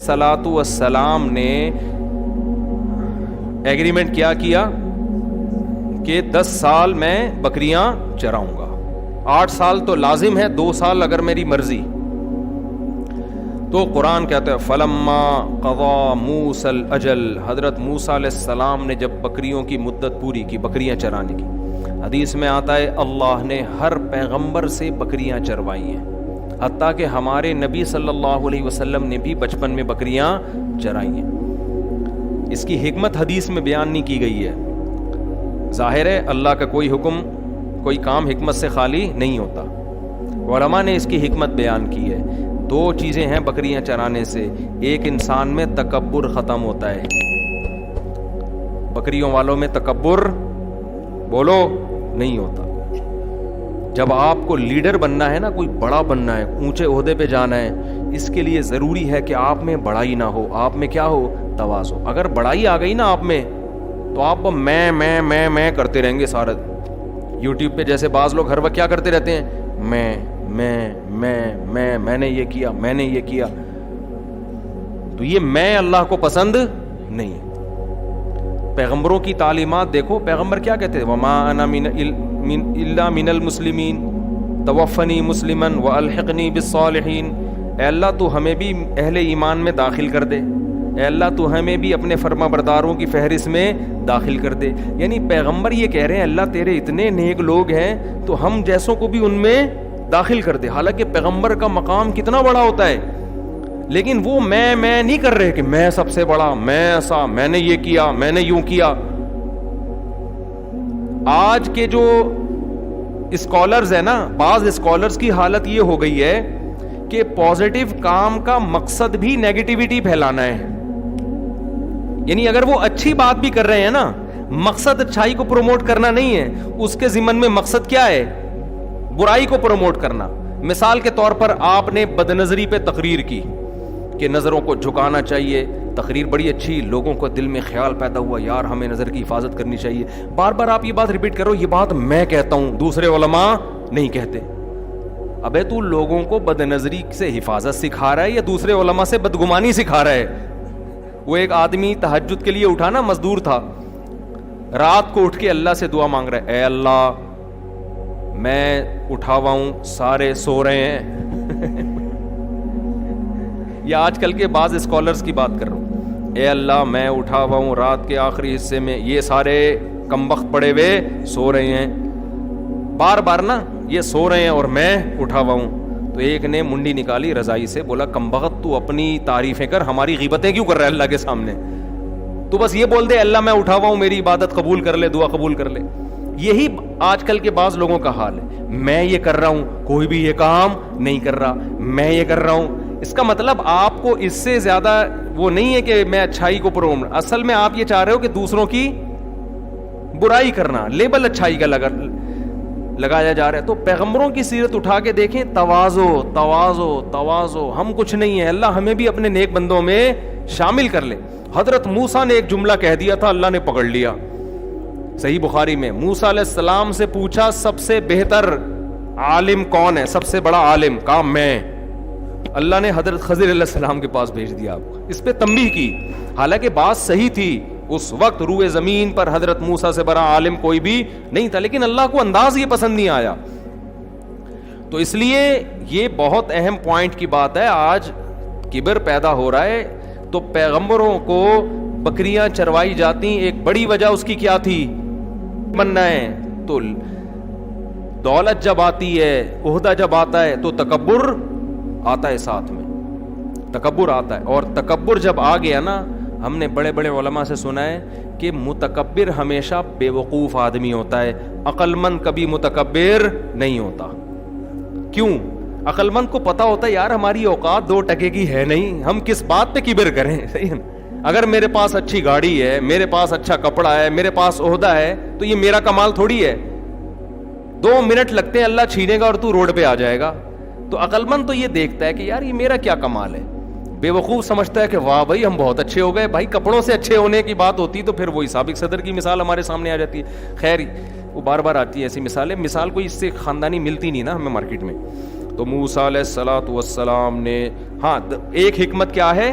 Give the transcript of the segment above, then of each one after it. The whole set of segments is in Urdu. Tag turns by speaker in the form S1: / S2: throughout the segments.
S1: صلاۃ والسلام نے ایگریمنٹ کیا کہ 10 سال میں بکریاں چراؤں گا. 8 سال تو لازم ہے، 2 سال اگر میری مرضی. تو قرآن کہتا ہے فلما قضا موسی الاجل، حضرت موسیٰ علیہ السلام نے جب بکریوں کی مدت پوری کی، بکریاں چرانے کی. حدیث میں آتا ہے اللہ نے ہر پیغمبر سے بکریاں چروائی ہیں، حتیٰ کہ ہمارے نبی صلی اللہ علیہ وسلم نے بھی بچپن میں بکریاں چرائی ہیں. اس کی حکمت حدیث میں بیان نہیں کی گئی ہے. ظاہر ہے اللہ کا کوئی حکم، کوئی کام حکمت سے خالی نہیں ہوتا. علماء نے اس کی حکمت بیان کی ہے. 2 چیزیں ہیں بکریاں چرانے سے. ایک، انسان میں تکبر ختم ہوتا ہے. بکریوں والوں میں تکبر بولو نہیں ہوتا. جب آپ کو لیڈر بننا ہے نا، کوئی بڑا بننا ہے، اونچے عہدے پہ جانا ہے، اس کے لیے ضروری ہے کہ آپ میں بڑائی نہ ہو، آپ میں کیا ہو؟ تواضع. اگر بڑائی آ گئی نا آپ میں، تو آپ میں کرتے رہیں گے سارا. یوٹیوب پہ جیسے بعض لوگ ہر وقت کیا کرتے رہتے ہیں، میں نے یہ کیا، میں نے یہ کیا. تو یہ میں اللہ کو پسند نہیں. پیغمبروں کی تعلیمات دیکھو، پیغمبر کیا کہتے ہیں، وما انا الا من المسلمین توفنی مسلما والحقنی بالصالحین. اے اللہ تو ہمیں بھی اہل ایمان میں داخل کر دے، اے اللہ تو ہمیں بھی اپنے فرما برداروں کی فہرست میں داخل کر دے. یعنی پیغمبر یہ کہہ رہے ہیں اللہ تیرے اتنے نیک لوگ ہیں تو ہم جیسوں کو بھی ان میں داخل کر دے. حالانکہ پیغمبر کا مقام کتنا بڑا ہوتا ہے، لیکن وہ میں نہیں کر رہے کہ میں سب سے بڑا، میں ایسا، میں نے یہ کیا، میں نے یوں کیا. آج کے جو اسکالرز ہیں نا، بعض اسکالرز کی حالت یہ ہو گئی ہے کہ پازیٹیو کام کا مقصد بھی نیگیٹیوٹی پھیلانا ہے. یعنی اگر وہ اچھی بات بھی کر رہے ہیں نا، مقصد اچھائی کو پروموٹ کرنا نہیں ہے، اس کے ضمن میں مقصد کیا ہے؟ برائی کو پروموٹ کرنا. مثال کے طور پر آپ نے بدنظری پہ تقریر کی کہ نظروں کو جھکانا چاہیے. تقریر بڑی اچھی، لوگوں کو دل میں خیال پیدا ہوا یار ہمیں نظر کی حفاظت کرنی چاہیے. بار بار آپ یہ بات ریپیٹ کرو، یہ بات میں کہتا ہوں، دوسرے علماء نہیں کہتے. ابے تو لوگوں کو بد نظری سے حفاظت سکھا رہا ہے یا دوسرے علماء سے بدگمانی سکھا رہا ہے؟ وہ ایک آدمی تہجد کے لیے اٹھا نا، مزدور تھا، رات کو اٹھ کے اللہ سے دعا مانگ رہا ہے، اے اللہ میں اٹھا ہوا ہوں، سارے سو رہے ہیں. یا آج کل کے بعض اسکالرز کی بات کر رہا ہوں، اے اللہ میں اٹھا ہوا ہوں رات کے آخری حصے میں، یہ سارے کمبخت پڑے ہوئے سو رہے ہیں. بار بار نا یہ سو رہے ہیں اور میں اٹھا ہوا ہوں. تو ایک نے منڈی نکالی رضائی سے، بولا کمبخت تو اپنی تعریفیں کر، ہماری غیبتیں کیوں کر رہا ہے اللہ کے سامنے؟ تو بس یہ بول دے اللہ میں اٹھا ہوا ہوں، میری عبادت قبول کر لے، دعا قبول کر لے. یہی آج کل کے بعض لوگوں کا حال ہے. میں یہ کر رہا ہوں، کوئی بھی یہ کام نہیں کر رہا، میں یہ کر رہا ہوں. اس کا مطلب آپ کو اس سے زیادہ وہ نہیں ہے کہ میں اچھائی کو پروموٹ، اصل میں آپ یہ چاہ رہے ہو کہ دوسروں کی برائی کرنا، لیبل اچھائی کا لگایا جا رہا ہے. تو پیغمبروں کی سیرت اٹھا کے دیکھیں، تواضع تواضع تواضع. ہم کچھ نہیں ہے، اللہ ہمیں بھی اپنے نیک بندوں میں شامل کر لے. حضرت موسیٰ نے ایک جملہ کہہ دیا تھا، اللہ نے پکڑ لیا. صحیح بخاری میں موسیٰ علیہ السلام سے پوچھا سب سے بہتر عالم کون ہے، سب سے بڑا عالم؟ کہا میں. اللہ نے حضرت خضر علیہ السلام کے پاس بھیج دیا. آپ کو اس پہ تنبیہ کی، حالانکہ بات صحیح تھی. اس وقت روئے زمین پر حضرت موسیٰ سے بڑا عالم کوئی بھی نہیں تھا، لیکن اللہ کو انداز یہ پسند نہیں آیا. تو اس لیے یہ بہت اہم پوائنٹ کی بات ہے. آج کبر پیدا ہو رہا ہے. تو پیغمبروں کو بکریاں چروائی جاتی، ایک بڑی وجہ اس کی کیا تھی؟ بننا ہے. تو دولت جب آتی ہے، عہدہ جب آتا ہے، تو تکبر آتا ہے، ساتھ میں تکبر آتا ہے. اور تکبر جب آ گیا نا، ہم نے بڑے بڑے علماء سے سنا ہے کہ متکبر ہمیشہ بے وقوف آدمی ہوتا ہے، عقل مند کبھی متکبر نہیں ہوتا. کیوں؟ عقل مند کو پتا ہوتا ہے یار ہماری اوقات 2 ٹکے کی ہے نہیں، ہم کس بات پہ کبر کریں. صحیح ہے. اگر میرے پاس اچھی گاڑی ہے، میرے پاس اچھا کپڑا ہے، میرے پاس عہدہ ہے، تو یہ میرا کمال تھوڑی ہے. 2 منٹ لگتے ہیں اللہ چھینے گا اور تو روڈ پہ آ جائے گا. تو عقل مند تو یہ دیکھتا ہے کہ یار یہ میرا کیا کمال ہے. بے وقوف سمجھتا ہے کہ واہ بھائی ہم بہت اچھے ہو گئے. بھائی کپڑوں سے اچھے ہونے کی بات ہوتی تو پھر وہی سابق صدر کی مثال ہمارے سامنے آ جاتی ہے. خیر وہ بار بار آتی ہے ایسی مثالیں. مثال کوئی اس سے خاندانی ملتی نہیں نا ہمیں مارکیٹ میں. تو موسیٰ علیہ الصلوۃ والسلام نے، ہاں ایک حکمت کیا ہے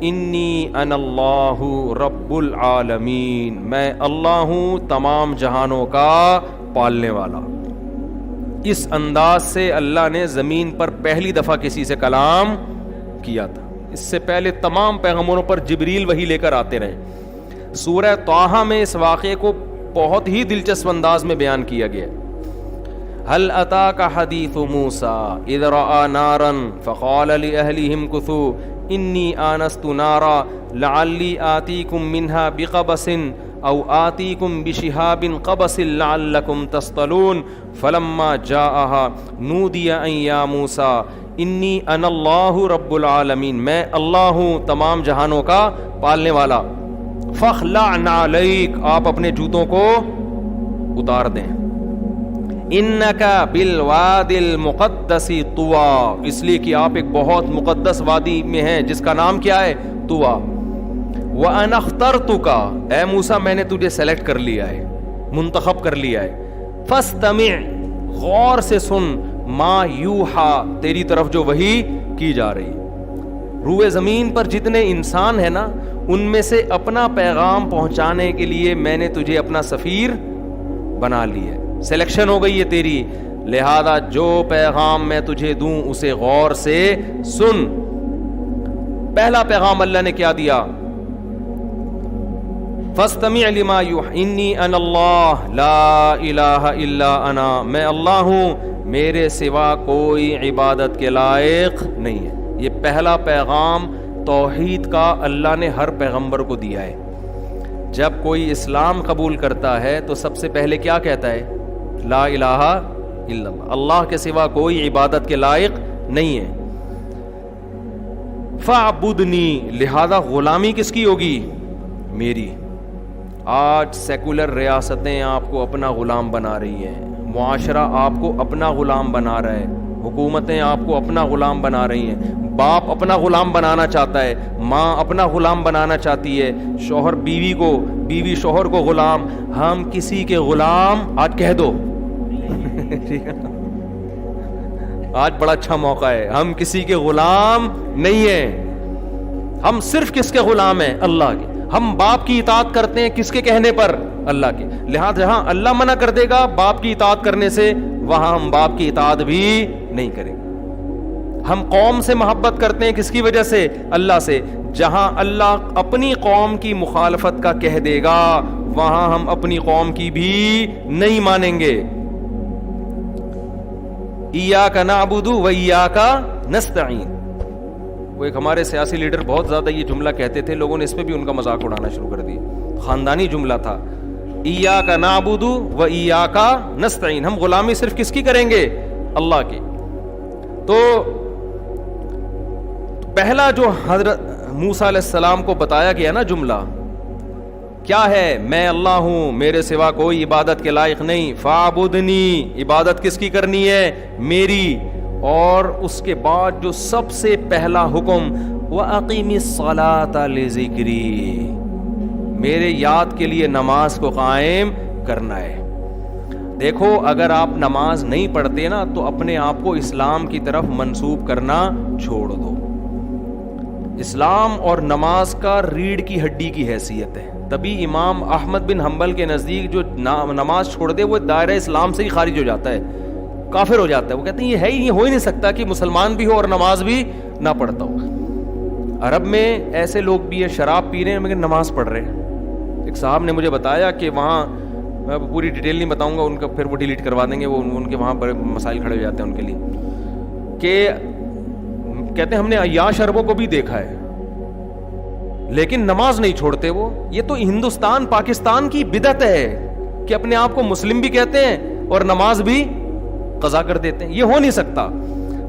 S1: انی انا اللہ رب العالمین، میں اللہ ہوں تمام جہانوں کا پالنے والا۔ اس انداز سے اللہ نے زمین پر پہلی دفعہ کسی سے کلام کیا تھا۔ اس سے پہلے تمام پیغمبروں پر جبریل وحی لے کر آتے رہے۔ سورہ طٰہٰ میں اس واقعے کو بہت ہی دلچسپ انداز میں بیان کیا گیا۔ هل أتاك حديث موسى إذ رأى نارا فقال لأهلهم كثوا إني آنست نارا لعلي آتيكم منها بقبس أو آتيكم بشهاب قبس لعلكم تصطلون فلما جاءها نودي أن يا موسى إني أنا الله رب العالمين، میں اللہ ہوں تمام جہانوں کا پالنے والا۔ فاخلع نعلیک، آپ اپنے جوتوں کو اتار دیں۔ انکا بالواد المقدس طویٰ، اس لیے کہ آپ ایک بہت مقدس وادی میں ہیں جس کا نام کیا ہے؟ طویٰ۔ وَأَنَا اخْتَرْتُكَ، اے موسیٰ میں نے تجھے سلیکٹ کر لیا ہے، منتخب کر لیا ہے۔ فَاسْتَمِعْ، غور سے سن، مَا یوحیٰ، تیری طرف جو وحی کی جا رہی۔ روئے زمین پر جتنے انسان ہیں نا، ان میں سے اپنا پیغام پہنچانے کے لیے میں نے تجھے اپنا سفیر بنا لیا ہے، سلیکشن ہو گئی ہے تیری، لہذا جو پیغام میں تجھے دوں اسے غور سے سن۔ پہلا پیغام اللہ نے کیا دیا؟ فاستمع لما یوحی انی انا اللہ لا الہ الا انا، میں اللہ ہوں میرے سوا کوئی عبادت کے لائق نہیں ہے۔ یہ پہلا پیغام توحید کا اللہ نے ہر پیغمبر کو دیا ہے۔ جب کوئی اسلام قبول کرتا ہے تو سب سے پہلے کیا کہتا ہے؟ لا الہ الا اللہ، اللہ کے سوا کوئی عبادت کے لائق نہیں ہے۔ فاعبدنی، لہذا غلامی کس کی ہوگی؟ میری۔ آج سیکولر ریاستیں آپ کو اپنا غلام بنا رہی ہیں، معاشرہ آپ کو اپنا غلام بنا رہا ہے، حکومتیں آپ کو اپنا غلام بنا رہی ہیں، باپ اپنا غلام بنانا چاہتا ہے، ماں اپنا غلام بنانا چاہتی ہے، شوہر بیوی کو، بیوی شوہر کو غلام۔ ہم کسی کے غلام، آج کہہ دو آج بڑا اچھا موقع ہے، ہم کسی کے غلام نہیں ہیں، ہم صرف کس کے غلام ہیں؟ اللہ کے۔ ہم باپ کی اطاعت کرتے ہیں کس کے کہنے پر؟ اللہ کے۔ لہذا جہاں اللہ منع کر دے گا باپ کی اطاعت کرنے سے، وہاں ہم باپ کی اطاعت بھی نہیں کریں گے۔ ہم قوم سے محبت کرتے ہیں کس کی وجہ سے؟ اللہ سے۔ جہاں اللہ اپنی قوم کی مخالفت کا کہہ دے گا وہاں ہم اپنی قوم کی بھی نہیں مانیں گے۔ ایاک نعبد و ایاک نستعین، وہ ایک ہمارے سیاسی لیڈر بہت زیادہ یہ جملہ کہتے تھے، لوگوں نے اس پہ بھی ان کا مذاق اڑانا شروع کر دیا، خاندانی جملہ تھا، ایاک نعبد و ایاک نستعین، ہم غلامی صرف کس کی کریں گے؟ اللہ کی۔ تو پہلا جو حضرت موسیٰ علیہ السلام کو بتایا گیا نا جملہ کیا ہے؟ میں اللہ ہوں میرے سوا کوئی عبادت کے لائق نہیں، فاعبدنی، عبادت کس کی کرنی ہے؟ میری۔ اور اس کے بعد جو سب سے پہلا حکم، وَأَقِمِ الصَّلَاةَ لِذِكْرِي، میرے یاد کے لیے نماز کو قائم کرنا ہے۔ دیکھو اگر آپ نماز نہیں پڑھتے نا تو اپنے آپ کو اسلام کی طرف منسوب کرنا چھوڑ دو۔ اسلام اور نماز کا ریڑھ کی ہڈی کی حیثیت ہے، تبھی امام احمد بن حنبل کے نزدیک جو نماز چھوڑ دے وہ دائرہ اسلام سے ہی خارج ہو جاتا ہے، کافر ہو جاتا ہے۔ وہ کہتے ہیں یہ ہے ہی، ہو ہی نہیں سکتا کہ مسلمان بھی ہو اور نماز بھی نہ پڑھتا ہو۔ عرب میں ایسے لوگ بھی ہیں شراب پی رہے ہیں مگر نماز پڑھ رہے ہیں۔ ایک صاحب نے مجھے بتایا کہ وہاں، میں پوری ڈیٹیل نہیں بتاؤں گا، ان کا پھر وہ ڈیلیٹ کروا دیں گے، وہ ان کے وہاں بڑے مسائل کھڑے ہو جاتے ہیں ان کے لیے، کہ کہتے ہیں ہم نے عیاش عربوں کو بھی دیکھا ہے لیکن نماز نہیں چھوڑتے وہ۔ یہ تو ہندوستان پاکستان کی بدعت ہے کہ اپنے آپ کو مسلم بھی کہتے ہیں اور نماز بھی قضا کر دیتے ہیں، یہ ہو نہیں سکتا۔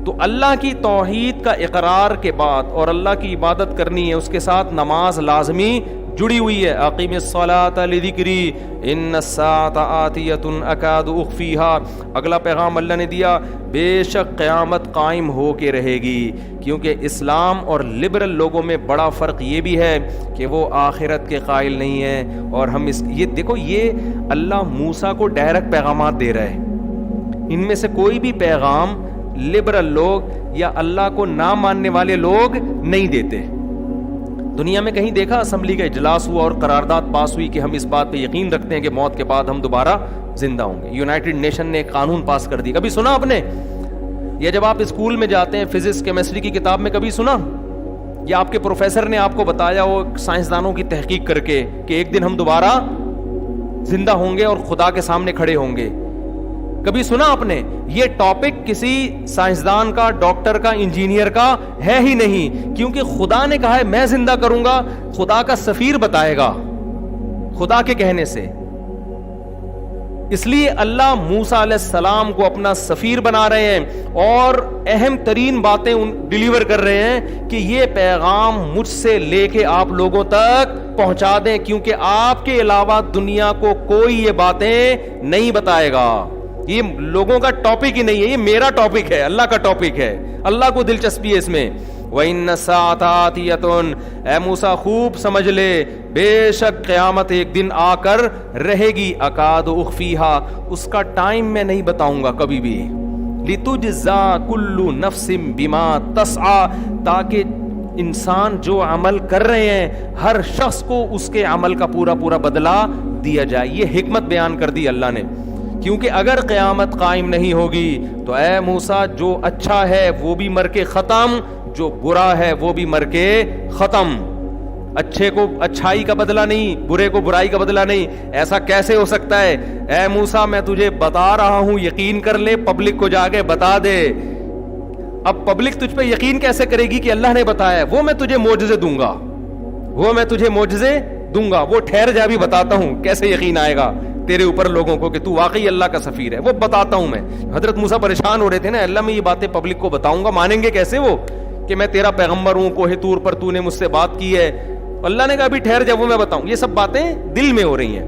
S1: تو اللہ کی توحید کا اقرار کے بعد اور اللہ کی عبادت کرنی ہے، اس کے ساتھ نماز لازمی جڑی ہوئی ہے۔ اقیم الصلاۃ لذکری ان الساعۃ آتیۃ اکاد اخفیھا، اگلا پیغام اللہ نے دیا، بے شک قیامت قائم ہو کے رہے گی، کیونکہ اسلام اور لبرل لوگوں میں بڑا فرق یہ بھی ہے کہ وہ آخرت کے قائل نہیں ہیں، اور ہم یہ دیکھو، یہ اللہ موسیٰ کو ڈائریکٹ پیغامات دے رہا ہے۔ ان میں سے کوئی بھی پیغام لبرل لوگ یا اللہ کو نہ ماننے والے لوگ نہیں دیتے۔ دنیا میں کہیں دیکھا اسمبلی کا اجلاس ہوا اور قرارداد پاس ہوئی کہ ہم اس بات پہ یقین رکھتے ہیں کہ موت کے بعد ہم دوبارہ زندہ ہوں گے؟ یونائٹڈ نیشن نے ایک قانون پاس کر دیا. کبھی سنا آپ نے؟ یا جب آپ اسکول میں جاتے ہیں فزکس کیمسٹری کی کتاب میں کبھی سنا؟ یا آپ کے پروفیسر نے آپ کو بتایا ہو سائنسدانوں کی تحقیق کر کے کہ ایک دن ہم دوبارہ زندہ ہوں گے اور خدا کے سامنے کھڑے ہوں گے؟ کبھی سنا آپ نے؟ یہ ٹاپک کسی سائنسدان کا، ڈاکٹر کا، انجینئر کا ہے ہی نہیں، کیونکہ خدا نے کہا ہے میں زندہ کروں گا. خدا کا سفیر بتائے گا خدا کے کہنے سے. اس لیے اللہ موسیٰ علیہ السلام کو اپنا سفیر بنا رہے ہیں اور اہم ترین باتیں ڈیلیور کر رہے ہیں کہ یہ پیغام مجھ سے لے کے آپ لوگوں تک پہنچا دیں، کیونکہ آپ کے علاوہ دنیا کو کوئی یہ باتیں نہیں بتائے گا. یہ لوگوں کا ٹاپک ہی نہیں ہے، یہ میرا ٹاپک ہے، اللہ کا ٹاپک ہے. اللہ کو دلچسپی ہے اس میں. وَإِنَّ السَّاعَةَ آتِيَةٌ، اے موسیٰ خوب سمجھ لے، بے شک قیامت ایک دن آ کر رہے گی. اکاد اخفیہا، اس کا ٹائم میں نہیں بتاؤں گا کبھی بھی. لِتُجْزَا كُلُّ نَفْسٍ بِمَا تَسْعَى، تاکہ انسان جو عمل کر رہے ہیں ہر شخص کو اس کے عمل کا پورا پورا بدلہ دیا جائے. یہ حکمت بیان کر دی اللہ نے، کیونکہ اگر قیامت قائم نہیں ہوگی تو اے موسیٰ جو اچھا ہے وہ بھی مر کے ختم، جو برا ہے وہ بھی مر کے ختم. اچھے کو اچھائی کا بدلہ نہیں، برے کو برائی کا بدلہ نہیں. ایسا کیسے ہو سکتا ہے؟ اے موسیٰ میں تجھے بتا رہا ہوں، یقین کر لے، پبلک کو جا کے بتا دے. اب پبلک تجھ پہ یقین کیسے کرے گی کہ اللہ نے بتایا ہے؟ وہ میں تجھے معجزے دوں گا، وہ میں تجھے معجزے دوں گا. وہ ٹھہر جا بھی بتاتا ہوں کیسے یقین آئے گا تیرے اوپر لوگوں کو کہ تو واقعی اللہ کا سفیر ہے. وہ بتاتا ہوں میں. حضرت موسیٰ پریشان ہو رہے تھے نا، اللہ میں یہ باتیں پبلک کو بتاؤں گا، مانیں گے کیسے وہ کہ میں تیرا پیغمبر ہوں، کوہ طور پر تو نے مجھ سے بات کی ہے. اللہ نے کہا ابھی ٹھہر جا، وہ میں بتاؤں. یہ سب باتیں دل میں ہو رہی ہیں.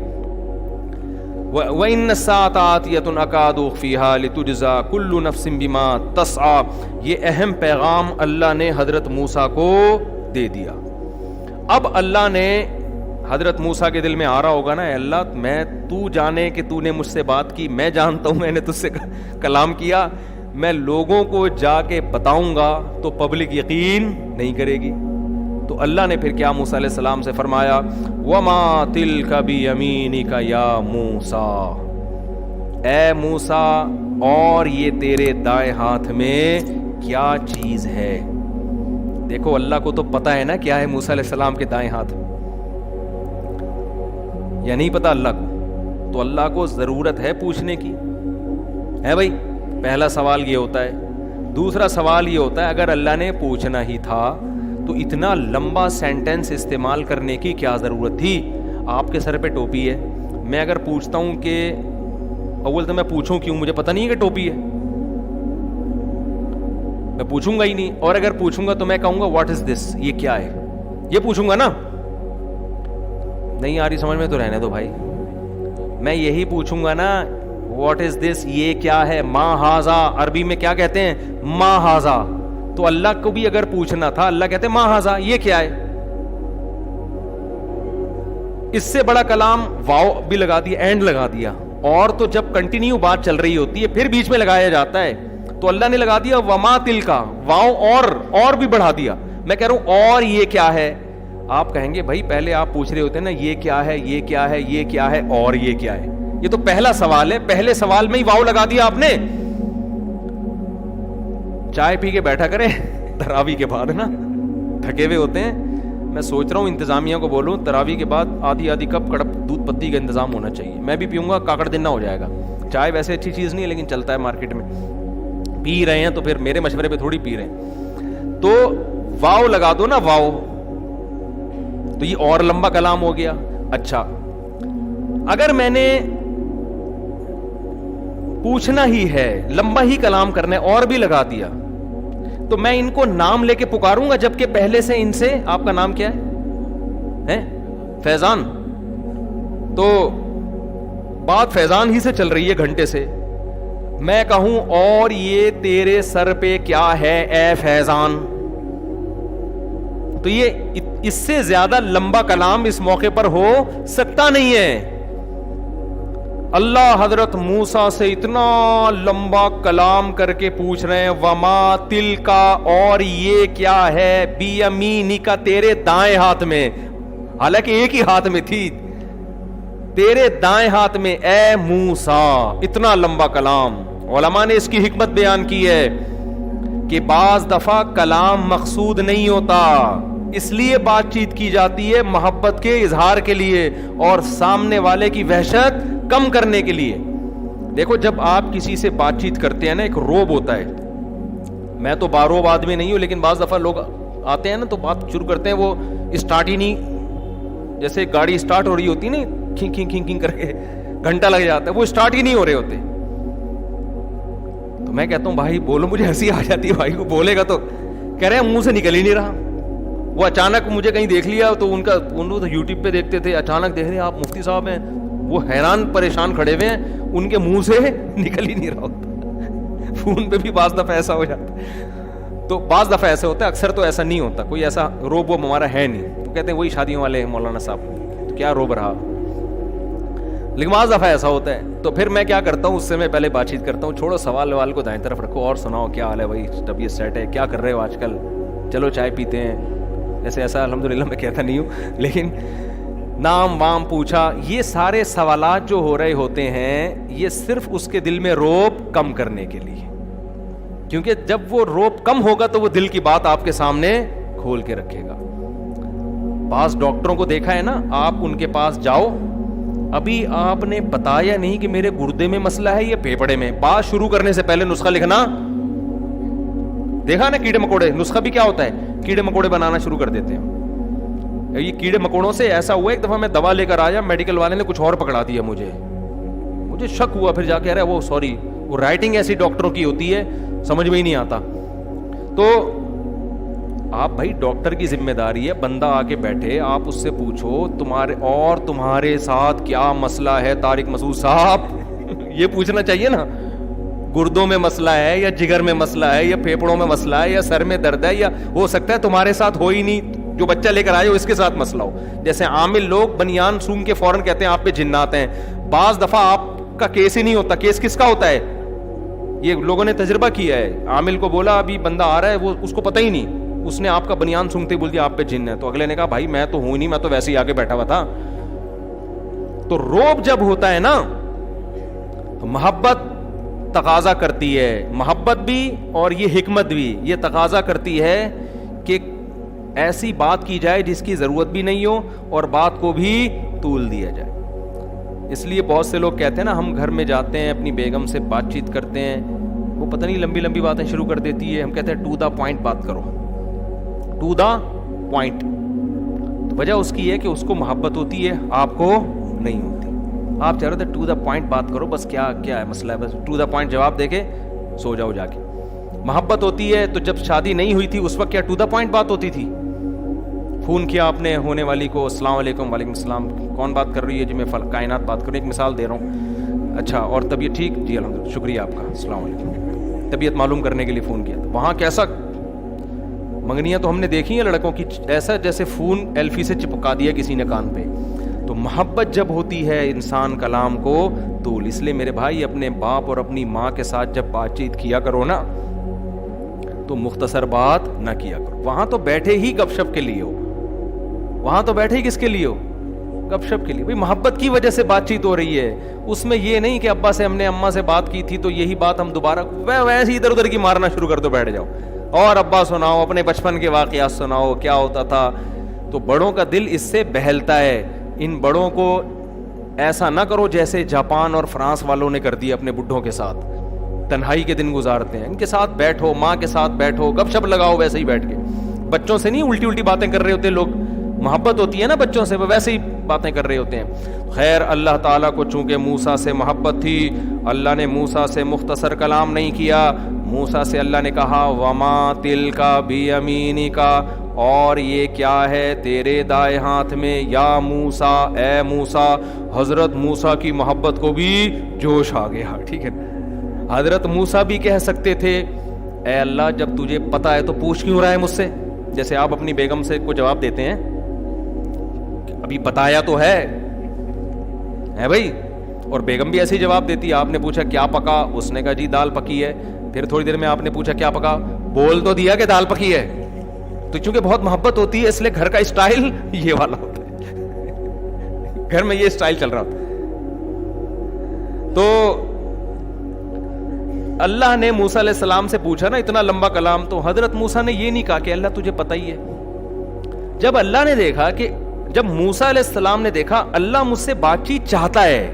S1: وَإِنَّ السَّاعَةَ آتِيَةٌ أَكَادُ أُخْفِيهَا لِتُجْزَا كُلُّ نَفْسٍ بِمَا تَسْعَى. یہ اہم پیغام اللہ نے حضرت موسیٰ کو دے دیا. اب اللہ نے حضرت موسیٰ کے دل میں آ رہا ہوگا نا، اے اللہ میں تو جانے کہ تو نے مجھ سے بات کی، میں جانتا ہوں میں نے تجھ سے کلام کیا، میں لوگوں کو جا کے بتاؤں گا تو پبلک یقین نہیں کرے گی. تو اللہ نے پھر کیا موسیٰ علیہ السلام سے فرمایا، وَمَا تِلْكَ بِيَمِينِكَ يَا مُوسَىٰ، اے موسیٰ اور یہ تیرے دائیں ہاتھ میں کیا چیز ہے. دیکھو اللہ کو تو پتا ہے نا کیا ہے موسیٰ علیہ السلام کے دائیں ہاتھ میں، یا نہیں پتا اللہ کو؟ تو اللہ کو ضرورت ہے پوچھنے کی ہے بھائی. پہلا سوال یہ ہوتا ہے. دوسرا سوال یہ ہوتا ہے اگر اللہ نے پوچھنا ہی تھا تو اتنا لمبا سینٹنس استعمال کرنے کی کیا ضرورت تھی؟ آپ کے سر پہ ٹوپی ہے، میں اگر پوچھتا ہوں کہ اول تو میں پوچھوں کیوں؟ مجھے پتہ نہیں ہے کہ ٹوپی ہے، میں پوچھوں گا ہی نہیں. اور اگر پوچھوں گا تو میں کہوں گا واٹ از دس، یہ کیا ہے، یہ پوچھوں گا نا. نہیں آ رہی سمجھ میں تو رہنے دو بھائی. میں یہی پوچھوں گا نا واٹ از دس، یہ کیا ہے. ما ہاذا عربی میں کیا کہتے ہیں؟ ما ہاذا. تو اللہ کو بھی اگر پوچھنا تھا اللہ کہتے ما ہاذا، یہ کیا ہے. اس سے بڑا کلام واو بھی لگا دیا، اینڈ لگا دیا. اور تو جب کنٹینیو بات چل رہی ہوتی ہے پھر بیچ میں لگایا جاتا ہے. تو اللہ نے لگا دیا وما تل کا، واو اور بھی بڑھا دیا. میں کہہ رہا ہوں اور یہ کیا ہے. آپ کہیں گے بھائی پہلے آپ پوچھ رہے ہوتے ہیں نا یہ کیا ہے، یہ کیا ہے، یہ کیا ہے اور یہ کیا ہے. یہ تو پہلا سوال ہے، پہلے سوال میں ہی واو لگا دیا آپ نے. چائے پی کے بیٹھا کریں تراویح کے بعد نا، تھکے ہوئے ہوتے ہیں. میں سوچ رہا ہوں انتظامیہ کو بولوں تراویح کے بعد آدھی کپ کڑپ دودھ پتی کا انتظام ہونا چاہیے. میں بھی پیوں گا، کاکڑ دن نہ ہو جائے گا. چائے ویسے اچھی چیز نہیں ہے لیکن چلتا ہے مارکیٹ میں، پی رہے ہیں تو پھر میرے مشورے پہ تھوڑی پی رہے ہیں. تو واو لگا دو نا، واو. تو یہ اور لمبا کلام ہو گیا. اچھا اگر میں نے پوچھنا ہی ہے، لمبا ہی کلام کرنا ہے اور بھی لگا دیا تو میں ان کو نام لے کے پکاروں گا جبکہ پہلے سے ان سے آپ کا نام کیا ہے؟ فیضان. تو بات فیضان ہی سے چل رہی ہے گھنٹے سے. میں کہوں اور یہ تیرے سر پہ کیا ہے اے فیضان، تو یہ اس سے زیادہ لمبا کلام اس موقع پر ہو سکتا نہیں ہے. اللہ حضرت موسیٰ سے اتنا لمبا کلام کر کے پوچھ رہے ہیں وما تل کا، اور یہ کیا ہے، بیمینک، تیرے دائیں ہاتھ میں، حالانکہ ایک ہی ہاتھ میں تھی، تیرے دائیں ہاتھ میں اے موسیٰ. اتنا لمبا کلام. علماء نے اس کی حکمت بیان کی ہے کہ بعض دفعہ کلام مقصود نہیں ہوتا، اس لیے بات چیت کی جاتی ہے محبت کے اظہار کے لیے اور سامنے والے کی وحشت کم کرنے کے لیے. دیکھو جب آپ کسی سے بات چیت کرتے ہیں نا، ایک روب ہوتا ہے. میں تو باروب آدمی نہیں ہوں، لیکن بعض دفعہ لوگ آتے ہیں نا تو بات شروع کرتے ہیں، وہ اسٹارٹ ہی نہیں، جیسے گاڑی اسٹارٹ ہو رہی ہوتی ہے نا، کھنگ کھنگ کھنگ کھنگ کر کے گھنٹہ لگ جاتا ہے، وہ اسٹارٹ ہی نہیں ہو رہے ہوتے. تو میں کہتا ہوں بھائی بولو، مجھے ہنسی آ جاتی ہے بھائی کو بولے گا تو، کہہ رہے ہیں منہ سے نکل ہی نہیں رہا. وہ اچانک مجھے کہیں دیکھ لیا تو ان تو یوٹیوب پہ دیکھتے تھے، اچانک دیکھ رہے آپ مفتی صاحب ہیں، وہ حیران پریشان کھڑے ہوئے ہیں، ان کے منہ سے نکل ہی نہیں رہا ہوتا. فون پہ بھی بعض دفعہ ایسا ہو جاتا ہے. تو بعض دفعہ ایسا ہوتا ہے، اکثر تو ایسا نہیں ہوتا، کوئی ایسا روب وہ ہمارا ہے نہیں. تو کہتے ہیں وہی شادیوں والے ہیں مولانا صاحب، تو کیا روب رہا. لیکن بعض دفعہ ایسا ہوتا ہے. تو پھر میں کیا کرتا ہوں، اس سے میں پہلے بات چیت کرتا ہوں، چھوڑو سوال ووال کو دائیں طرف رکھو، اور سناؤ کیا حال ہے بھائی، طبیعت سیٹ ہے، کیا کر رہے ہو آج کل، چلو چائے پیتے ہیں. جیسے ایسا الحمدللہ میں کہتا نہیں ہوں، لیکن نام وام پوچھا. یہ سارے سوالات جو ہو رہے ہوتے ہیں یہ صرف اس کے دل میں روب کم کرنے کے لیے، کیونکہ جب وہ روب کم ہوگا تو وہ دل کی بات آپ کے سامنے کھول کے رکھے گا. بعض ڈاکٹروں کو دیکھا ہے نا، آپ ان کے پاس جاؤ، ابھی آپ نے بتایا نہیں کہ میرے گردے میں مسئلہ ہے یا پھیپڑے میں، بات شروع کرنے سے پہلے نسخہ لکھنا. دیکھا نا کیڑے مکوڑے، نسخہ بھی کیا ہوتا ہے، کیڑے مکوڑے بنانا شروع کر دیتے ہیں. یہ کیڑے مکوڑوں سے ایسا ہوا، ایک دفعہ میں دوا لے کر آیا، میڈیکل والے نے کچھ اور پکڑا دیا، مجھے شک ہوا، پھر جا کے ارے وہ سوری، وہ رائٹنگ ایسی ڈاکٹروں کی ہوتی ہے سمجھ میں ہی نہیں آتا. تو آپ بھائی ڈاکٹر کی ذمہ داری ہے، بندہ آ کے بیٹھے، آپ اس سے پوچھو تمہارے ساتھ کیا مسئلہ ہے طارق مسعود صاحب. یہ پوچھنا چاہیے نا، گردوں میں مسئلہ ہے یا جگر میں مسئلہ ہے یا پھیپڑوں میں مسئلہ ہے یا سر میں درد ہے، یا ہو سکتا ہے تمہارے ساتھ ہو ہی نہیں، جو بچہ لے کر آئے ہو اس کے ساتھ مسئلہ ہو. جیسے عامل لوگ بنیان سونگ کے فوراً کہتے ہیں آپ پہ جنات ہیں. بعض دفعہ آپ کا کیس ہی نہیں ہوتا، کیس کس کا ہوتا ہے، یہ لوگوں نے تجربہ کیا ہے. عامل کو بولا ابھی بندہ آ رہا ہے، وہ اس کو پتہ ہی نہیں، اس نے آپ کا بنیان سونگتے بول دیا آپ پہ جن ہے. تو اگلے نے کہا بھائی میں تو ہوں نہیں، میں تو ویسے ہی آگے بیٹھا ہوا تھا. تو روب جب ہوتا ہے نا تو محبت تقاضا کرتی ہے، محبت بھی اور یہ حکمت بھی یہ تقاضا کرتی ہے کہ ایسی بات کی جائے جس کی ضرورت بھی نہیں ہو اور بات کو بھی طول دیا جائے. اس لیے بہت سے لوگ کہتے ہیں نا، ہم گھر میں جاتے ہیں اپنی بیگم سے بات چیت کرتے ہیں، وہ پتہ نہیں لمبی لمبی باتیں شروع کر دیتی ہے. ہم کہتے ہیں ٹو دا پوائنٹ بات کرو، ٹو دا پوائنٹ. تو وجہ اس کی ہے کہ اس کو محبت ہوتی ہے، آپ کو نہیں ہوتی. آپ چاہ رہے تھے ٹو دا پوائنٹ بات کرو، بس کیا ہے مسئلہ ہے، بس ٹو دا پوائنٹ جواب دے کے سو جاؤ جا کے. محبت ہوتی ہے تو جب شادی نہیں ہوئی تھی اس وقت کیا ٹو دا پوائنٹ بات ہوتی تھی؟ فون کیا آپ نے ہونے والی کو، السلام علیکم، وعلیکم السلام، کون بات کر رہی ہے؟ جی میں کائنات بات کر رہی ہوں، ایک مثال دے رہا ہوں. اچھا اور طبیعت ٹھیک؟ جی الحمدللہ، شکریہ آپ کا، السلام علیکم. طبیعت معلوم کرنے کے لیے فون کیا تھا. وہاں کیسا منگنیاں تو ہم نے دیکھی ہیں لڑکوں کی، ایسا جیسے فون ایلفی سے چپکا دیا کسی نے کان پہ. تو محبت جب ہوتی ہے انسان کلام کو طول. اس لیے میرے بھائی اپنے باپ اور اپنی ماں کے ساتھ جب بات چیت کیا کرو نا تو مختصر بات نہ کیا کرو. وہاں تو بیٹھے ہی گپ شپ کے لیے ہو، وہاں تو بیٹھے ہی کس کے لیے ہو؟ گپ شپ کے لیے. بھائی محبت کی وجہ سے بات چیت ہو رہی ہے، اس میں یہ نہیں کہ ابا سے ہم نے اماں سے بات کی تھی تو یہی بات ہم دوبارہ ویسے ادھر ادھر کی مارنا شروع کر دو، بیٹھ جاؤ اور ابا سناؤ، اپنے بچپن کے واقعات سناؤ، کیا ہوتا تھا. تو بڑوں کا دل اس سے بہلتا ہے. ان بڑوں کو ایسا نہ کرو جیسے جاپان اور فرانس والوں نے کر دیا اپنے بڈھوں کے ساتھ، تنہائی کے دن گزارتے ہیں. ان کے ساتھ بیٹھو، ماں کے ساتھ بیٹھو، گپ شپ لگاؤ ویسے ہی بیٹھ کے. بچوں سے نہیں الٹی الٹی باتیں کر رہے ہوتے لوگ، محبت ہوتی ہے نا بچوں سے، وہ ویسے ہی باتیں کر رہے ہوتے ہیں. خیر اللہ تعالیٰ کو چونکہ موسیٰ سے محبت تھی، اللہ نے موسیٰ سے مختصر کلام نہیں کیا. موسیٰ سے اللہ نے کہا وما تلک بیمینک، اور یہ کیا ہے تیرے دائیں ہاتھ میں، یا موسیٰ، اے موسیٰ. حضرت موسیٰ کی محبت کو بھی جوش آ گیا. ٹھیک ہے، حضرت موسیٰ بھی کہہ سکتے تھے اے اللہ جب تجھے پتا ہے تو پوچھ کیوں رہا ہے مجھ سے؟ جیسے آپ اپنی بیگم سے کو جواب دیتے ہیں ابھی بتایا تو ہے بھائی، اور بیگم بھی ایسے ہی جواب دیتی ہے. آپ نے پوچھا کیا پکا, اس نے کہا جی دال پکی ہے. پھر تھوڑی دیر میں آپ نے پوچھا کیا پکا, بول تو دیا کہ دال پکی ہے. تو چونکہ بہت محبت ہوتی ہے اس لیے گھر کا اسٹائل یہ والا ہوتا ہے, گھر میں یہ اسٹائل چل رہا ہوتا ہے. تو اللہ نے موسیٰ علیہ السلام سے پوچھا نا اتنا لمبا کلام, تو حضرت موسیٰ نے یہ نہیں کہا کہ اللہ تجھے پتہ ہی ہے. جب اللہ نے دیکھا کہ جب موسیٰ علیہ السلام نے دیکھا اللہ مجھ سے بات چیت چاہتا ہے,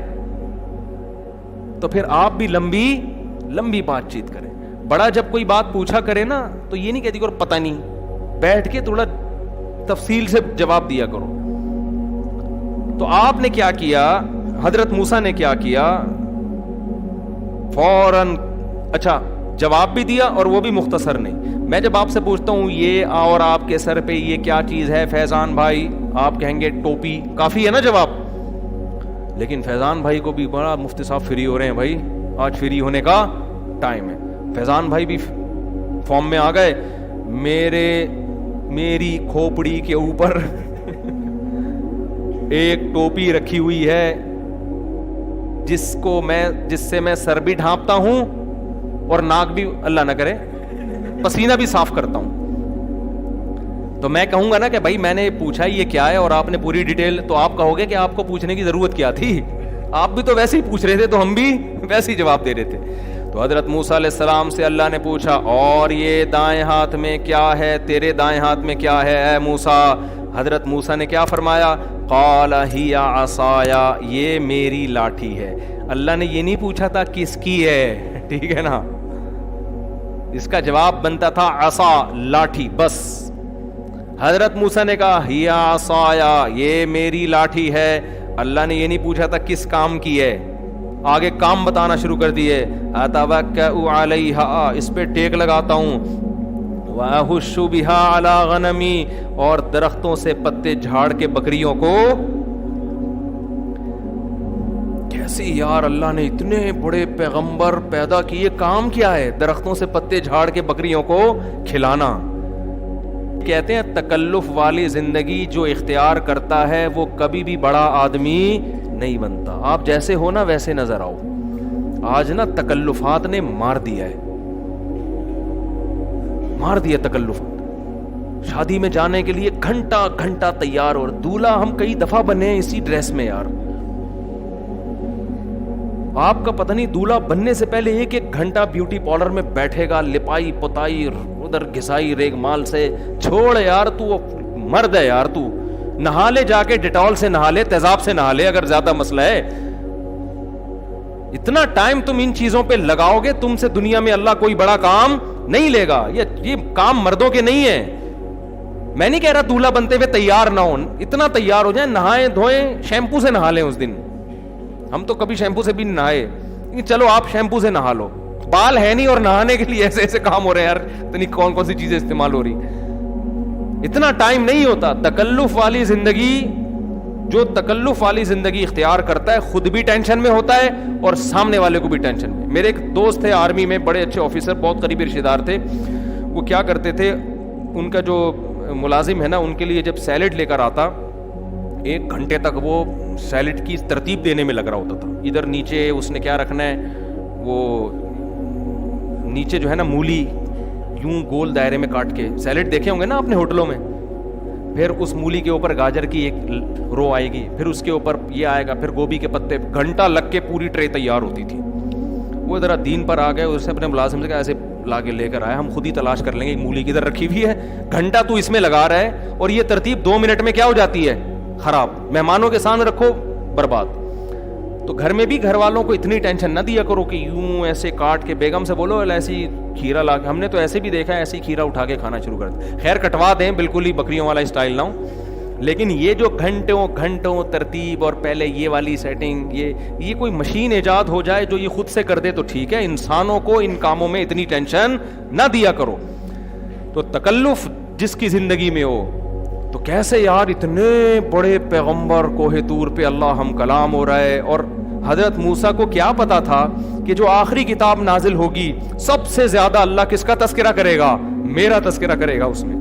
S1: تو پھر آپ بھی لمبی لمبی بات چیت کریں. بڑا جب کوئی بات پوچھا کرے نا تو یہ نہیں کہتی کرو پتہ نہیں, بیٹھ کے تھوڑا تفصیل سے جواب دیا کرو. تو آپ نے کیا کیا, حضرت موسیٰ نے کیا کیا, فوراً اچھا جواب بھی دیا اور وہ بھی مختصر نہیں. میں جب آپ سے پوچھتا ہوں یہ اور آپ کے سر پہ یہ کیا چیز ہے فیضان بھائی, آپ کہیں گے ٹوپی, کافی ہے نا جواب. لیکن فیضان بھائی کو بھی بڑا مفتی صاحب فری ہو رہے ہیں, بھائی آج فری ہونے کا ٹائم ہے. فیضان بھائی بھی فارم میں آ گئے. میری کھوپڑی کے اوپر ایک ٹوپی رکھی ہوئی ہے جس سے میں سر بھی ڈھانپتا ہوں اور ناک بھی اللہ نہ کرے پسینہ بھی صاف کرتا ہوں. تو میں کہوں گا نا کہ بھائی میں نے پوچھا یہ کیا ہے اور آپ نے پوری ڈیٹیل, تو آپ کہو گے کہ آپ کو پوچھنے کی ضرورت کیا تھی, آپ بھی تو ویسے ہی پوچھ رہے تھے تو ہم بھی ویسے ہی جواب دے رہے تھے. تو حضرت موسیٰ علیہ السلام سے اللہ نے پوچھا اور یہ دائیں ہاتھ میں کیا ہے, تیرے دائیں ہاتھ میں کیا ہے اے موسیٰ. حضرت موسیٰ نے کیا فرمایا, قال ہی عصایا, یہ میری لاٹھی ہے. اللہ نے یہ نہیں پوچھا تھا کس کی ہے, ٹھیک ہے نا, اس کا جواب بنتا تھا عصا, لاٹھی, بس. حضرت موسیٰ نے کہا ہی عصایا, یہ میری لاٹھی ہے. اللہ نے یہ نہیں پوچھا تھا کس کام کی ہے, آگے کام بتانا شروع کر دیے. اتوکأ علیہا, اس پہ ٹیک لگاتا ہوں. واہش بہا علی غنمی, اور درختوں سے پتے جھاڑ کے بکریوں کو. کیسے یار اللہ نے اتنے بڑے پیغمبر پیدا کیے, کام کیا ہے درختوں سے پتے جھاڑ کے بکریوں کو کھلانا. کہتے ہیں تکلف والی زندگی جو اختیار کرتا ہے وہ کبھی بھی بڑا آدمی نہیں بنتا. آپ جیسے ہو نا ویسے نظر آؤ. آج نا تکلفات نے مار دیا ہے, مار دیا تکلفات. شادی میں جانے کے لیے گھنٹہ گھنٹہ تیار, اور دولہا ہم کئی دفعہ بنے ہیں اسی ڈریس میں یار. آپ کا پتہ نہیں دولہا بننے سے پہلے ایک ایک گھنٹہ بیوٹی پارلر میں بیٹھے گا, لپائی پتائی ادھر گھسائی ریگ مال سے. چھوڑ یار, تو مرد ہے یار, تو نہا لے, جا کے ڈیٹول سے نہا لے, تیزاب سے نہا لے اگر زیادہ مسئلہ ہے. اتنا ٹائم تم ان چیزوں پہ لگاؤ گے, تم سے دنیا میں اللہ کوئی بڑا کام نہیں لے گا. یہ کام مردوں کے نہیں ہے. میں نہیں کہہ رہا دولہا بنتے ہوئے تیار نہ ہو, اتنا تیار ہو جائیں, نہائیں دھوئیں, شیمپو سے نہا لیں اس دن. ہم تو کبھی شیمپو سے بھی نہیں نہائے, چلو آپ شیمپو سے نہا لو, بال ہے نہیں اور نہانے کے لیے ایسے ایسے کام ہو رہے ہیں یار, اتنی کون کون سی چیزیں استعمال ہو رہی. اتنا ٹائم نہیں ہوتا. تکلف والی زندگی, جو تکلف والی زندگی اختیار کرتا ہے خود بھی ٹینشن میں ہوتا ہے اور سامنے والے کو بھی ٹینشن میں. میرے ایک دوست تھے آرمی میں, بڑے اچھے آفیسر, بہت قریبی رشتے دار تھے. وہ کیا کرتے تھے, ان کا جو ملازم ہے نا ان کے لیے جب سیلڈ لے کر آتا, 1 گھنٹے تک وہ سیلڈ کی ترتیب دینے میں لگ رہا ہوتا تھا. ادھر نیچے اس نے کیا رکھنا ہے, وہ نیچے جو ہے نا مولی یوں گول دائرے میں کاٹ کے, سیلڈ دیکھے ہوں گے نا اپنے ہوٹلوں میں, پھر اس مولی کے اوپر گاجر کی ایک رو آئے گی, پھر اس کے اوپر یہ آئے گا, پھر گوبھی کے پتے. گھنٹہ لگ کے پوری ٹرے تیار ہوتی تھی. وہ ذرا دین پر آ گئے, اس نے اپنے ملازم سے کہا ایسے لا کے لے کر آیا, ہم خود ہی تلاش کر لیں گے مولی کدھر رکھی ہوئی ہے. گھنٹہ تو اس میں لگا رہا ہے اور یہ ترتیب 2 منٹ میں کیا ہو جاتی ہے, خراب. مہمانوں کے سامنے رکھو, برباد. تو گھر میں بھی گھر والوں کو اتنی ٹینشن نہ دیا کرو کہ یوں ایسے کاٹ کے, بیگم سے بولو ایسی کھیرا لا کے, ہم نے تو ایسے بھی دیکھا ہے ایسی کھیرا اٹھا کے کھانا شروع کر دیں. خیر کٹوا دیں, بالکل ہی بکریوں والا اسٹائل نہ ہو, لیکن یہ جو گھنٹوں گھنٹوں ترتیب اور پہلے یہ والی سیٹنگ, یہ کوئی مشین ایجاد ہو جائے جو یہ خود سے کر دے تو ٹھیک ہے. انسانوں کو ان کاموں میں اتنی ٹینشن نہ دیا کرو. تو تکلف جس کی زندگی میں ہو, تو کیسے یار اتنے بڑے پیغمبر کوہ طور پہ اللہ ہم کلام ہو رہا ہے, اور حضرت موسیٰ کو کیا پتا تھا کہ جو آخری کتاب نازل ہوگی سب سے زیادہ اللہ کس کا تذکرہ کرے گا, میرا تذکرہ کرے گا اس میں.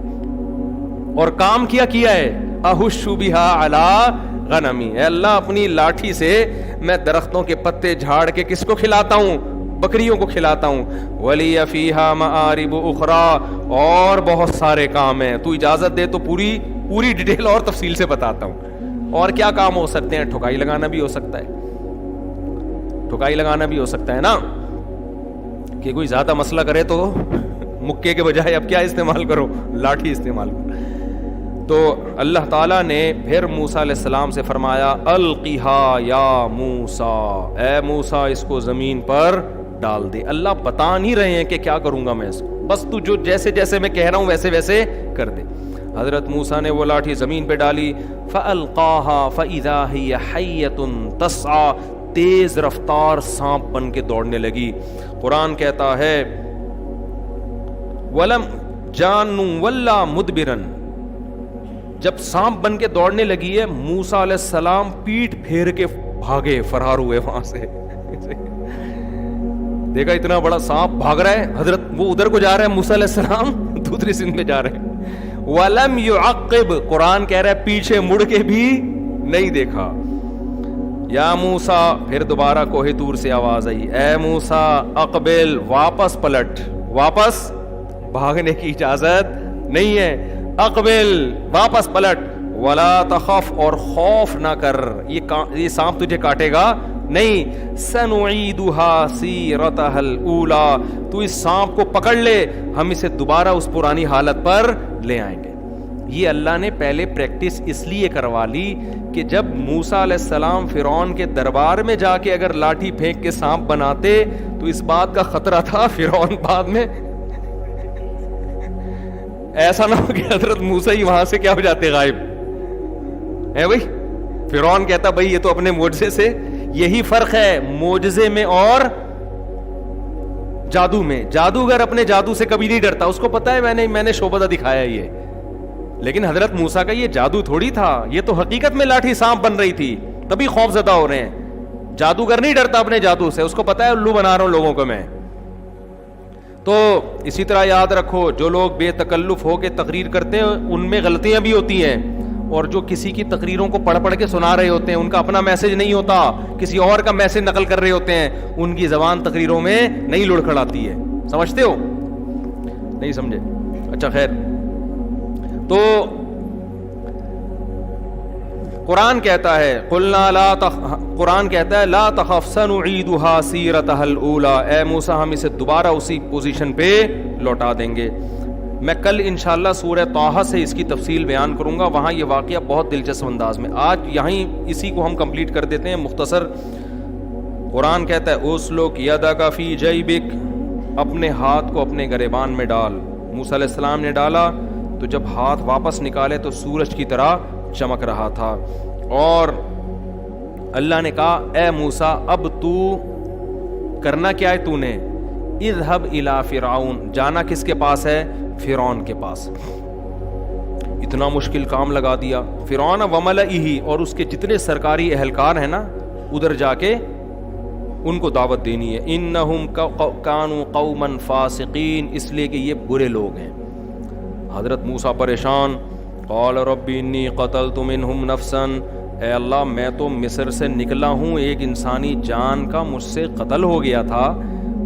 S1: اور کام کیا ہے, اہش بہا علی غنمی, اے اللہ اپنی لاٹھی سے میں درختوں کے پتے جھاڑ کے کس کو کھلاتا ہوں؟ بکریوں کو کھلاتا ہوں. ولی فیہا معارب اخری, اور بہت سارے کام ہیں, تو اجازت دے تو پوری ڈیٹیل اور تفصیل سے بتاتا ہوں. اور کیا کام ہو سکتے ہیں؟ ٹھکائی لگانا بھی ہو سکتا ہے, ٹھکائی لگانا بھی ہو سکتا ہے نا, کہ کوئی زیادہ مسئلہ کرے تو مکے کے بجائے اب کیا استعمال کرو؟ لاٹھی استعمال کرو. تو اللہ تعالیٰ نے پھر موسیٰ علیہ السلام سے فرمایا القیہا یا موسیٰ, اے موسیٰ اس کو زمین پر ڈال دے. اللہ بتا نہیں رہے ہیں کہ کیا کروں گا میں اس کو, بس تو جو جیسے جیسے میں کہہ رہا ہوں ویسے ویسے کر دے. حضرت موسیٰ نے وہ لاٹھی زمین پہ ڈالی, فَأَلْقَاهَا فَإِذَا هِيَ حَيَّةٌ تَسْعَىٰ, تیز رفتار سانپ بن کے دوڑنے لگی. قرآن کہتا ہے وَلَمْ جَانٌ وَلَّا مُدْبِرًا, جب سانپ بن کے دوڑنے لگی ہے موسیٰ علیہ السلام پیٹ پھیر کے بھاگے, فرار ہوئے وہاں سے. دیکھا اتنا بڑا سانپ بھاگ رہا ہے, حضرت وہ ادھر کو جا رہا ہے, موسیٰ علیہ السلام دوسری سمت میں جا رہے ہیں. وَلَمْ يُعَقِّبْ, قرآن کہہ رہا ہے پیچھے مڑ کے بھی نہیں دیکھا. یا موسیٰ, پھر دوبارہ کوہ طور سے آواز آئی, اے موسیٰ اقبل, واپس پلٹ, واپس بھاگنے کی اجازت نہیں ہے, اقبل واپس پلٹ, ولا تخف, اور خوف نہ کر, یہ سانپ تجھے کاٹے گا نہیں. سنعیدها سیرتها الاولی, تو اس سانپ کو پکڑ لے, ہم اسے دوبارہ اس پرانی حالت پر لے آئیں گے. یہ اللہ نے پہلے پریکٹس اس لیے کروا لی کہ جب موسیٰ علیہ السلام فرعون کے دربار میں جا کے اگر لاٹھی پھینک کے سانپ بناتے تو اس بات کا خطرہ تھا فرعون بعد میں ایسا نہ ہو کہ حضرت موسیٰ ہی وہاں سے کیا ہو جاتے غائب ہے. بھائی فرعون کہتا بھائی یہ تو اپنے معجزے سے, یہی فرق ہے معجزے میں اور جادو میں. جادوگر اپنے جادو سے کبھی نہیں ڈرتا, اس کو پتا ہے میں نے شعبدہ دکھایا یہ. لیکن حضرت موسیٰ کا یہ جادو تھوڑی تھا, یہ تو حقیقت میں لاٹھی سانپ بن رہی تھی, تبھی خوف زدہ ہو رہے ہیں. جادوگر نہیں ڈرتا اپنے جادو سے, اس کو پتا ہے الو بنا رہا ہوں لوگوں کو میں. تو اسی طرح یاد رکھو جو لوگ بے تکلف ہو کے تقریر کرتے ہیں ان میں غلطیاں بھی ہوتی ہیں, اور جو کسی کی تقریروں کو پڑھ پڑھ کے سنا رہے ہوتے ہیں ان کا اپنا میسج نہیں ہوتا, کسی اور کا میسج نقل کر رہے ہوتے ہیں, ان کی زبان تقریروں میں نہیں لڑکھڑاتی ہے. سمجھتے ہو؟ نہیں سمجھے؟ اچھا خیر. تو قرآن کہتا ہے قرآن کہتا ہے لا تخف سنعیدها سیرتها الاولی, اے موسیٰ ہم اسے دوبارہ اسی پوزیشن پہ لوٹا دیں گے. میں کل انشاءاللہ سورہ طٰہٰ سے اس کی تفصیل بیان کروں گا, وہاں یہ واقعہ بہت دلچسپ انداز میں. آج یہیں اسی کو ہم کمپلیٹ کر دیتے ہیں مختصر. قرآن کہتا ہے اسلک یدک فی جیبک, اپنے ہاتھ کو اپنے گریبان میں ڈال. موسیٰ علیہ السلام نے ڈالا تو جب ہاتھ واپس نکالے تو سورج کی طرح چمک رہا تھا. اور اللہ نے کہا اے موسیٰ اب تو کرنا کیا ہے, تو نے اذهب الی فرعون, جانا کس کے پاس ہے؟ فرعون کے پاس. اتنا مشکل کام لگا دیا. فرعون وملئہ, اور اس کے جتنے سرکاری اہلکار ہیں نا ادھر جا کے ان کو دعوت دینی ہے. انہم کانوا قوما فاسقین, اس لیے کہ یہ برے لوگ ہیں. حضرت موسیٰ پریشان, قال رب انی قتلت منہم نفسا, اے اللہ میں تو مصر سے نکلا ہوں, ایک انسانی جان کا مجھ سے قتل ہو گیا تھا,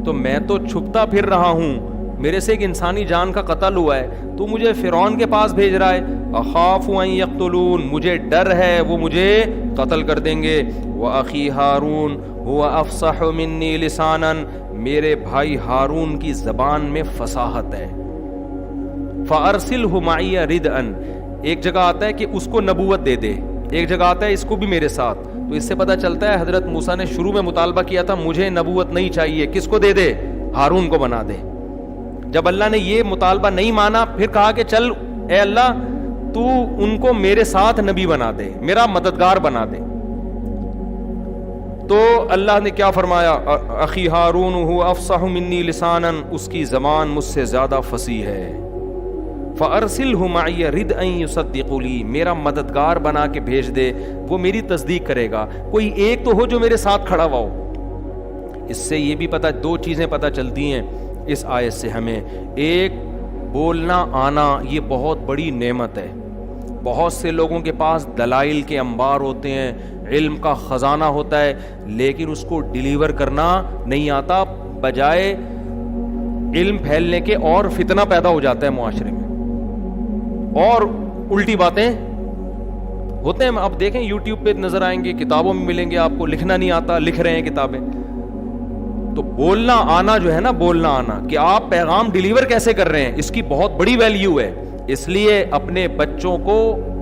S1: تو میں تو چھپتا پھر رہا ہوں, میرے سے ایک انسانی جان کا قتل ہوا ہے, تو مجھے فرعون کے پاس بھیج رہا ہے. اخاف ان یقتلون, مجھے ڈر ہے وہ مجھے قتل کر دیں گے. واخی ہارون هو افصح منی لسانا, میرے بھائی ہارون کی زبان میں فصاحت ہے. فارسلہ معی ردءا, ایک جگہ آتا ہے کہ اس کو نبوت دے دے, ایک جگہ آتا ہے اس کو بھی میرے ساتھ. تو اس سے پتہ چلتا ہے حضرت موسیٰ نے شروع میں مطالبہ کیا تھا مجھے نبوت نہیں چاہیے, کس کو دے دے؟ ہارون کو بنا دے. جب اللہ نے یہ مطالبہ نہیں مانا پھر کہا کہ چل اے اللہ تو ان کو میرے ساتھ نبی بنا دے, میرا مددگار بنا دے. تو اللہ نے کیا فرمایا؟ اخی ہارون هو افصح منی لسانا, اس کی زبان مجھ سے زیادہ فصیح ہے. فارسلہ معی ردءا یصدق لی, میرا مددگار بنا کے بھیج دے, وہ میری تصدیق کرے گا. کوئی ایک تو ہو جو میرے ساتھ کھڑا ہوا ہو. اس سے یہ بھی پتہ, دو چیزیں پتہ چلتی ہیں اس آیت سے ہمیں. ایک, بولنا آنا یہ بہت بڑی نعمت ہے. بہت سے لوگوں کے پاس دلائل کے انبار ہوتے ہیں, علم کا خزانہ ہوتا ہے, لیکن اس کو ڈیلیور کرنا نہیں آتا. بجائے علم پھیلنے کے اور فتنہ پیدا ہو جاتا ہے معاشرے میں, اور الٹی باتیں ہوتے ہیں. اب دیکھیں یوٹیوب پہ نظر آئیں گے, کتابوں میں ملیں گے آپ کو, لکھنا نہیں آتا, لکھ رہے ہیں کتابیں. تو بولنا آنا جو ہے نا, بولنا آنا کہ آپ پیغام ڈیلیور کیسے کر رہے ہیں, اس کی بہت بڑی ویلیو ہے. اس لیے اپنے بچوں کو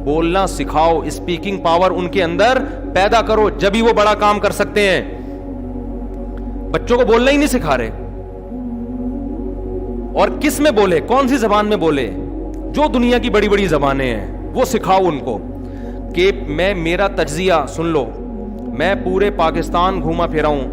S1: بولنا سکھاؤ, اسپیکنگ پاور ان کے اندر پیدا کرو, جبھی وہ بڑا کام کر سکتے ہیں. بچوں کو بولنا ہی نہیں سکھا رہے. اور کس میں بولے, کون سی زبان میں بولے؟ جو دنیا کی بڑی بڑی زبانیں ہیں وہ سکھاؤ ان کو. کہ میرا تجزیہ سن لو, میں پورے پاکستان گھوما پھرا ہوں,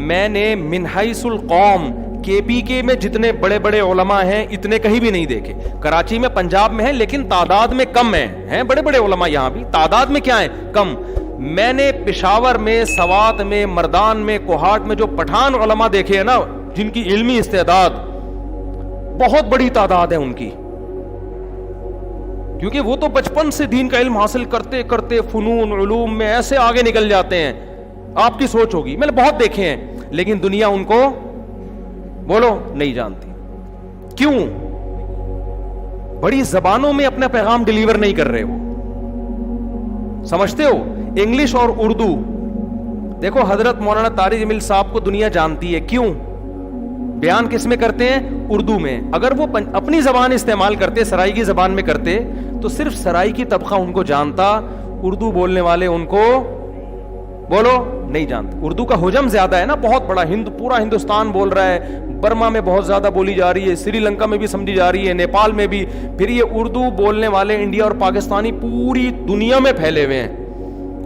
S1: میں نے من حیث القوم KPK میں جتنے بڑے بڑے علماء ہیں اتنے کہیں بھی نہیں دیکھے. کراچی میں, پنجاب میں ہیں, لیکن تعداد میں کم ہیں بڑے بڑے علماء یہاں بھی, تعداد میں کیا ہیں, کم. میں نے پشاور میں, سوات میں, مردان میں, کوہاٹ میں جو پٹھان علماء دیکھے ہیں نا, جن کی علمی استعداد بہت بڑی تعداد ہے ان کی, کیونکہ وہ تو بچپن سے دین کا علم حاصل کرتے کرتے فنون علوم میں ایسے آگے نکل جاتے ہیں. آپ کی سوچ ہوگی, میں نے بہت دیکھے ہیں, لیکن دنیا ان کو بولو نہیں جانتی. کیوں؟ بڑی زبانوں میں اپنا پیغام ڈیلیور نہیں کر رہے. وہ سمجھتے ہو انگلش اور اردو, دیکھو حضرت مولانا طارق جمیل صاحب کو دنیا جانتی ہے, کیوں؟ بیان کس میں کرتے ہیں, اردو میں. اگر وہ اپنی زبان استعمال کرتے, سرائی کی زبان میں کرتے, تو صرف سرائی کی طبقہ ان کو جانتا, اردو بولنے والے ان کو بولو نہیں جانتے. اردو کا حجم زیادہ ہے نا, بہت بڑا, پورا ہندوستان بول رہا ہے, برما میں بہت زیادہ بولی جا رہی ہے, سری لنکا میں بھی سمجھی جا رہی ہے, نیپال میں بھی. پھر یہ اردو بولنے والے انڈیا اور پاکستانی پوری دنیا میں پھیلے ہوئے ہیں,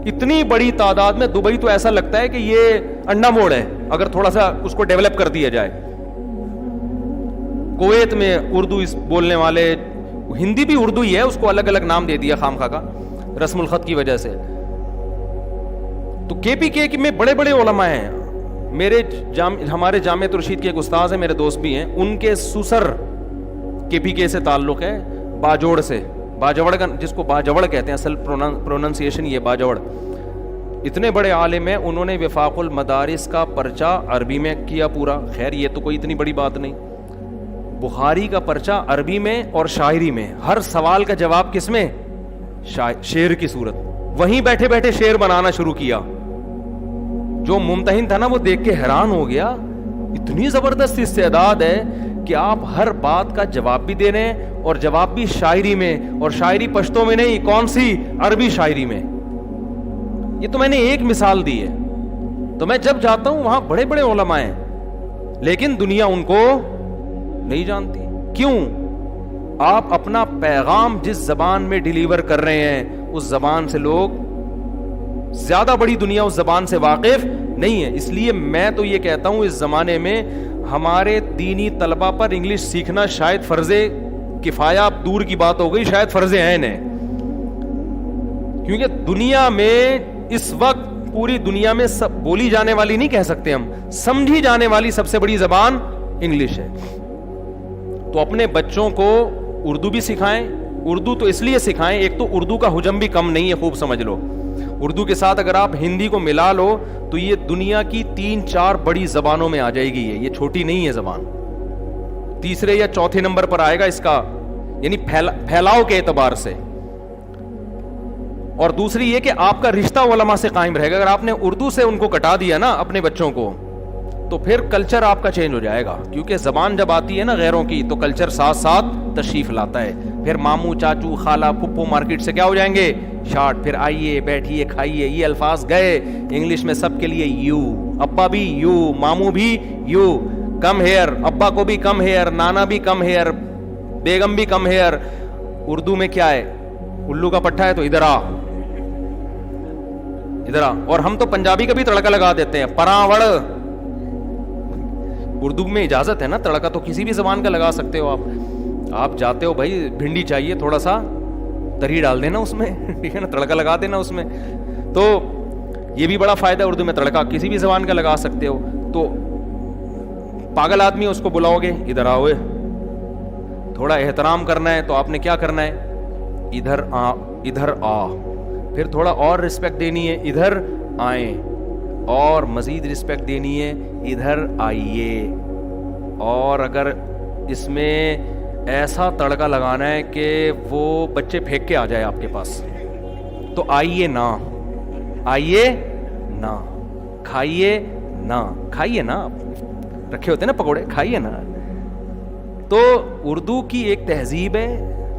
S1: اتنی بڑی تعداد میں. دبئی تو ایسا لگتا ہے کہ یہ انڈا موڑ ہے اگر تھوڑا سا اس کو ڈیولپ کر دیا جائے. کویت میں اردو بولنے والے, ہندی بھی اردو ہی ہے, اس کو الگ الگ نام دے دیا خام خواہ کا رسم الخط کی وجہ سے. تو KPK میں بڑے بڑے علماء ہیں. میرے ہمارے جامعہ رشید کے ایک استاذ ہیں, میرے دوست بھی ہیں, ان کے سسر KPK سے تعلق ہے, باجوڑ سے, باجوڑ کا, جس کو باجوڑ کہتے ہیں, اصل پروننسیشن یہ باجوڑ. اتنے بڑے عالم ہیں, انہوں نے وفاق المدارس کا پرچہ عربی میں کیا پورا. خیر یہ تو کوئی اتنی بڑی بات نہیں. بخاری کا پرچہ عربی میں اور شاعری میں, ہر سوال کا جواب کس میں, شعر کی صورت. وہیں بیٹھے بیٹھے شعر بنانا شروع کیا. جو ممتحن تھا نا وہ دیکھ کے حیران ہو گیا, اتنی زبردست استعداد ہے کہ آپ ہر بات کا جواب بھی دے رہے ہیں, اور جواب بھی شاعری میں, اور شاعری پشتو میں نہیں, کون سی, عربی شاعری میں. یہ تو میں نے ایک مثال دی ہے. تو میں جب جاتا ہوں وہاں بڑے بڑے علماء ہیں, لیکن دنیا ان کو نہیں جانتی. کیوں؟ آپ اپنا پیغام جس زبان میں ڈیلیور کر رہے ہیں, اس زبان سے لوگ, زیادہ بڑی دنیا اس زبان سے واقف نہیں ہے. اس لیے میں تو یہ کہتا ہوں, اس زمانے میں ہمارے دینی طلبہ پر انگلش سیکھنا شاید فرض کفایہ دور کی بات ہو گئی, شاید فرض عین ہے. کیونکہ دنیا میں اس وقت, پوری دنیا میں سب بولی جانے والی نہیں کہہ سکتے ہم, سمجھی جانے والی سب سے بڑی زبان انگلش ہے. تو اپنے بچوں کو اردو بھی سکھائیں. اردو تو اس لیے سکھائیں, ایک تو اردو کا حجم بھی کم نہیں ہے, خوب سمجھ لو. اردو کے ساتھ اگر آپ ہندی کو ملا لو تو یہ دنیا کی 3-4 بڑی زبانوں میں آ جائے گی. یہ چھوٹی نہیں ہے زبان, تیسرے یا چوتھے نمبر پر آئے گا اس کا, یعنی پھیلاؤ کے اعتبار سے. اور دوسری یہ کہ آپ کا رشتہ علماء سے قائم رہے گا. اگر آپ نے اردو سے ان کو کٹا دیا نا اپنے بچوں کو, تو پھر کلچر آپ کا چینج ہو جائے گا. کیونکہ زبان جب آتی ہے نا غیروں کی, تو کلچر ساتھ ساتھ تشریف لاتا ہے. پھر ماموں, چاچو, خالہ, پھپھو مارکیٹ سے کیا ہو جائیں گے, شارٹ. پھر آئیے, بیٹھیے, کھائیے, یہ الفاظ گئے. انگلش میں سب کے لیے یو, ابا بھی یو, ماموں بھی یو, کم ہیئر, ابا کو بھی کم ہیئر, نانا بھی کم ہیئر, بیگم بھی کم ہیئر. اردو میں کیا ہے, الو کا پٹھا ہے تو ادھر آ, ادھر آ. اور ہم تو پنجابی کا بھی تڑکا لگا دیتے ہیں, پراوڑ. اردو میں اجازت ہے نا, تڑکا تو کسی بھی زبان کا لگا سکتے ہو آپ. آپ جاتے ہو بھائی بھنڈی چاہیے, تھوڑا سا تری ڈال دینا اس میں, ٹھیک ہے نا, تڑکا لگا دینا اس میں. تو یہ بھی بڑا فائدہ ہے, اردو میں تڑکا کسی بھی زبان کا لگا سکتے ہو. تو پاگل آدمی اس کو بلاؤ گے, ادھر آؤ, تھوڑا احترام کرنا ہے تو آپ نے کیا کرنا ہے, ادھر آ, پھر تھوڑا اور رسپیکٹ دینی ہے, ادھر آئیں, اور مزید رسپیکٹ دینی ہے, ادھر آئیے. اور اگر اس میں ایسا تڑکا لگانا ہے کہ وہ بچے پھینک کے آ جائے آپ کے پاس, تو آئیے نا, آئیے نا, کھائیے نا, کھائیے نا, آپ رکھے ہوتے ہیں نا پکوڑے, کھائیے نا. تو اردو کی ایک تہذیب ہے,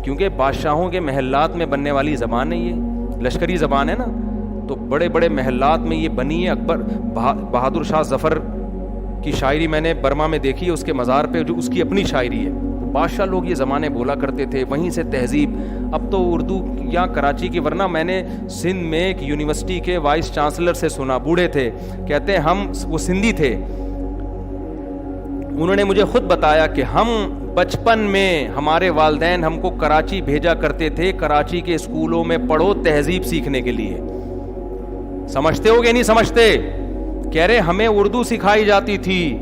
S1: کیونکہ بادشاہوں کے محلات میں بننے والی زبان ہے, یہ لشکری زبان ہے نا, تو بڑے بڑے محلات میں یہ بنی ہے. اکبر بہادر شاہ ظفر کی شاعری میں نے برما میں دیکھی ہے, اس کے مزار پہ جو اس کی اپنی شاعری ہے. بادشاہ لوگ یہ زمانے بولا کرتے تھے, وہیں سے تہذیب. اب تو اردو یہاں کراچی کی, ورنہ میں نے سندھ میں ایک یونیورسٹی کے وائس چانسلر سے سنا, بوڑھے تھے, کہتے ہیں ہم, وہ سندھی تھے, انہوں نے مجھے خود بتایا کہ ہم بچپن میں ہمارے والدین ہم کو کراچی بھیجا کرتے تھے, کراچی کے اسکولوں میں پڑھو تہذیب سیکھنے کے لیے. سمجھتے ہو کہ نہیں سمجھتے؟ کہہ رہے ہمیں اردو سکھائی جاتی تھی,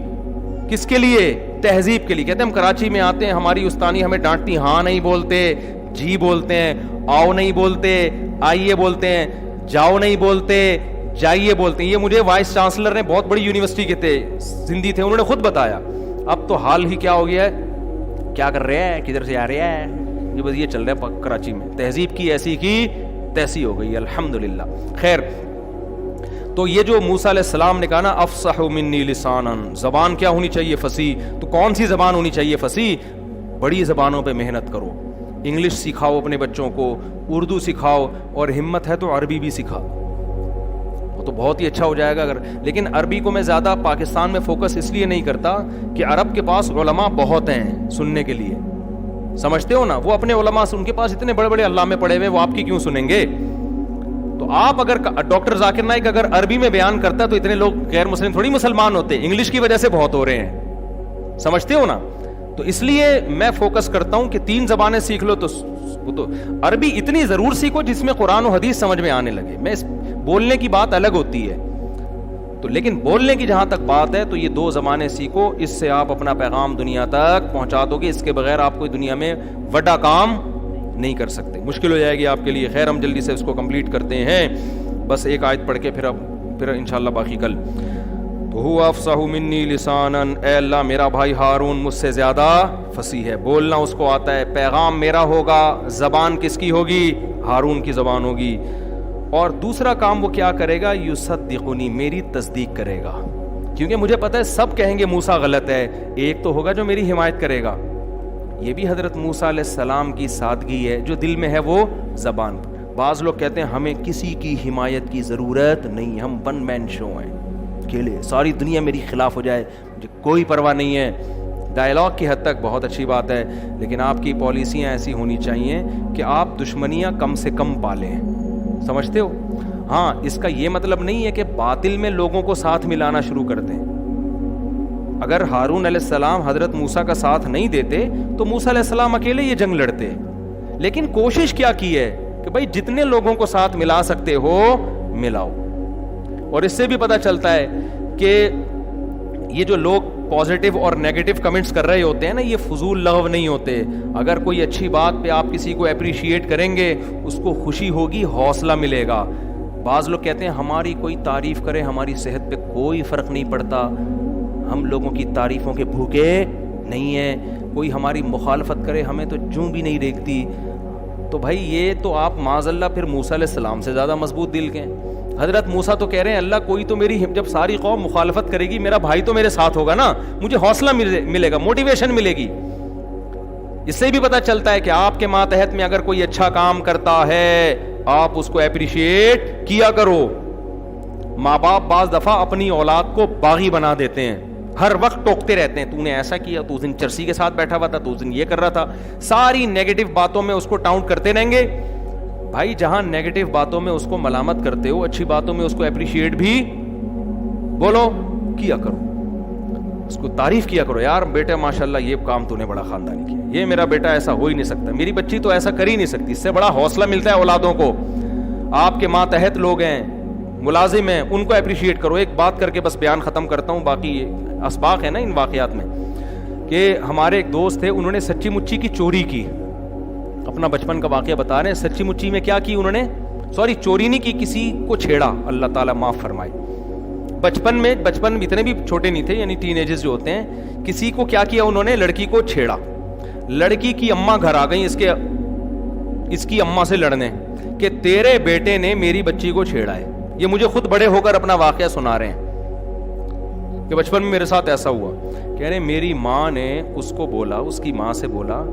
S1: کس کے لیے؟ تہذیب کے لیے. کہتے ہیں ہم کراچی میں آتے ہیں, ہماری استانی ہمیں ڈانٹتی, ہاں نہیں بولتے, جی بولتے ہیں, آؤ نہیں بولتے, آئیے بولتے ہیں, جاؤ نہیں بولتے, جائیے بولتے ہیں. یہ مجھے وائس چانسلر نے, بہت بڑی یونیورسٹی کے تھے, سندھی تھے, انہوں نے خود بتایا. اب تو حال ہی کیا ہو گیا ہے, کیا کر رہے ہیں, کدھر سے آ رہے ہیں, یہ بس یہ چل رہا ہے کراچی میں. تہذیب کی ایسی کی تیسی ہو گئی, الحمدللہ. خیر, تو یہ جو موسیٰ علیہ السلام نے کہا نا افصح منی لسانا, زبان کیا ہونی چاہیے؟ فصیح. تو کون سی زبان ہونی چاہیے فصیح؟ بڑی زبانوں پہ محنت کرو, انگلش سکھاؤ اپنے بچوں کو, اردو سکھاؤ, اور ہمت ہے تو عربی بھی سکھاؤ, وہ تو بہت ہی اچھا ہو جائے گا. اگر لیکن عربی کو میں زیادہ پاکستان میں فوکس اس لیے نہیں کرتا کہ عرب کے پاس علماء بہت ہیں سننے کے لیے, سمجھتے ہو نا, وہ اپنے علماء سے, ان کے پاس اتنے بڑے بڑے علامے پڑے ہوئے, وہ آپ کی کیوں سنیں گے؟ تو آپ اگر ڈاکٹر ذاکر نائک اگر عربی میں بیان کرتا ہے تو اتنے لوگ غیر مسلم تھوڑی مسلمان ہوتے, انگلش کی وجہ سے بہت ہو رہے ہیں, سمجھتے ہو نا. تو اس لیے میں فوکس کرتا ہوں کہ 3 زبانیں سیکھ لو, تو عربی اتنی ضرور سیکھو جس میں قرآن و حدیث سمجھ میں آنے لگے. میں بولنے کی بات الگ ہوتی ہے, تو لیکن بولنے کی جہاں تک بات ہے تو یہ 2 زبانیں سیکھو, اس سے آپ اپنا پیغام دنیا تک پہنچا دو گے. اس کے بغیر آپ کوئی دنیا میں بڑا کام نہیں کر سکتے, مشکل ہو جائے گی آپ کے لیے. خیر, ہم جلدی سے اس کو کمپلیٹ کرتے ہیں, بس ایک آیت پڑھ کے پھر انشاءاللہ باقی کل. تو هو افصح منی لسانا, اے اللہ میرا بھائی ہارون مجھ سے زیادہ فصیح ہے, بولنا اس کو آتا ہے, پیغام میرا ہوگا, زبان کس کی ہوگی؟ ہارون کی زبان ہوگی. اور دوسرا کام وہ کیا کرے گا؟ یصدقنی, میری تصدیق کرے گا, کیونکہ مجھے پتا ہے سب کہیں گے موسیٰ غلط ہے, ایک تو ہوگا جو میری حمایت کرے گا. یہ بھی حضرت موسیٰ علیہ السلام کی سادگی ہے, جو دل میں ہے وہ زبان پر. بعض لوگ کہتے ہیں ہمیں کسی کی حمایت کی ضرورت نہیں, ہم 1 مین شو ہیں, اکیلے, ساری دنیا میری خلاف ہو جائے مجھے کوئی پرواہ نہیں ہے. ڈائلاگ کی حد تک بہت اچھی بات ہے, لیکن آپ کی پالیسیاں ایسی ہونی چاہیے کہ آپ دشمنیاں کم سے کم پالیں, سمجھتے ہو. ہاں, اس کا یہ مطلب نہیں ہے کہ باطل میں لوگوں کو ساتھ ملانا شروع کر دیں. اگر ہارون علیہ السلام حضرت موسیٰ کا ساتھ نہیں دیتے تو موسیٰ علیہ السلام اکیلے یہ جنگ لڑتے, لیکن کوشش کیا کی ہے کہ بھائی جتنے لوگوں کو ساتھ ملا سکتے ہو ملاؤ. اور اس سے بھی پتہ چلتا ہے کہ یہ جو لوگ پازیٹیو اور نیگیٹو کمنٹس کر رہے ہوتے ہیں نا, یہ فضول لغو نہیں ہوتے. اگر کوئی اچھی بات پہ آپ کسی کو اپریشیٹ کریں گے, اس کو خوشی ہوگی, حوصلہ ملے گا. بعض لوگ کہتے ہیں ہماری کوئی تعریف کرے ہماری صحت پہ کوئی فرق نہیں پڑتا, ہم لوگوں کی تعریفوں کے بھوکے نہیں ہیں, کوئی ہماری مخالفت کرے ہمیں تو جوں بھی نہیں دیکھتی. تو بھائی یہ تو آپ معاذ اللہ پھر موسیٰ علیہ السلام سے زیادہ مضبوط دل کے ہیں. حضرت موسیٰ تو کہہ رہے ہیں اللہ کوئی تو میری, جب ساری قوم مخالفت کرے گی میرا بھائی تو میرے ساتھ ہوگا نا, مجھے حوصلہ ملے گا, موٹیویشن ملے گی. اس سے بھی پتہ چلتا ہے کہ آپ کے ماتحت میں اگر کوئی اچھا کام کرتا ہے آپ اس کو اپریشیٹ کیا کرو. ماں باپ بعض دفعہ اپنی اولاد کو باغی بنا دیتے ہیں, ہر وقت ٹوکتے رہتے ہیں, تو نے ایسا کیا, تو اس دن چرسی کے ساتھ بیٹھا ہوا تھا, تو اس دن یہ کر رہا تھا, ساری نیگیٹو باتوں میں اس کو ٹاؤنٹ کرتے رہیں گے. بھائی جہاں نیگیٹو باتوں میں اس کو ملامت کرتے ہو, اچھی باتوں میں اس کو اپریشیٹ بھی بولو کیا کرو, اس کو تعریف کیا کرو. یار بیٹا ماشاءاللہ یہ کام تو نے بڑا خاندانی کیا, یہ میرا بیٹا ایسا ہو ہی نہیں سکتا, میری بچی تو ایسا کر ہی نہیں سکتی. اس سے بڑا حوصلہ ملتا ہے اولادوں کو. آپ کے ماتحت لوگ ہیں, ملازم ہیں, ان کو اپریشیٹ کرو. ایک بات کر کے بس بیان ختم کرتا ہوں, باقی اسباق ہے نا ان واقعات میں, کہ ہمارے ایک دوست تھے, انہوں نے سچی مچی کی چوری کی, اپنا بچپن کا واقعہ بتا رہے ہیں. سچی مچی میں کیا کی انہوں نے؟ سوری چوری نہیں کی, کسی کو چھیڑا. اللہ تعالیٰ معاف فرمائے. بچپن میں اتنے بھی چھوٹے نہیں تھے, یعنی ٹین ایجز جو ہوتے ہیں, کسی کو کیا کیا انہوں نے؟ لڑکی کو چھیڑا. لڑکی کی اماں گھر آ گئی اس کی اماں سے لڑنے کہ تیرے بیٹے نے میری بچی کو چھیڑا ہے. یہ مجھے خود بڑے ہو کر اپنا واقعہ سنا رہے ہیں کہ بچپن میں میرے ساتھ ایسا ہوا. کہہ رہے میری ماں نے اس کو بولا, اس کی ماں سے بولا